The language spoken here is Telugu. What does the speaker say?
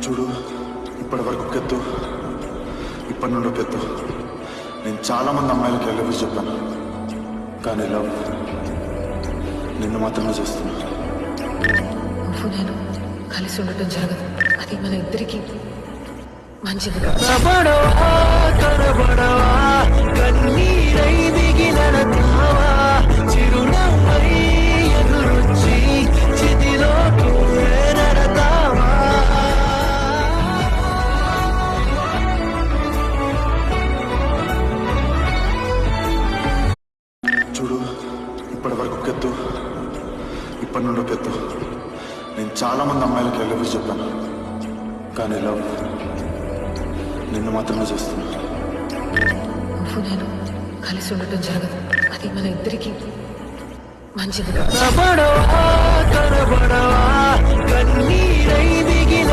చూడు, ఇప్పటి వరకు ఒకెత్తు, ఇప్పటి నుండి ఒకెత్తు. నేను చాలా మంది అమ్మాయిలకి లవ్ చెప్పాను, కానీ లవ్ నిన్ను మాత్రమే చేస్తున్నా. నువ్వు నేను కలిసి ఉండటం జరగదు. అది మన ఇద్దరికి మంచిది. చూడు, ఇప్పటి వరకు ఒకెత్తు, ఇప్పటి నుండి ఒకెత్తు. నేను చాలా మంది అమ్మాయిలకి లవ్ చెప్పాను, కానీ లవ్ నిన్ను మాత్రమే చేస్తున్నా. నువ్వు నేను కలిసి ఉండటం జరగదు. అది మన ఇద్దరికి మంచిది.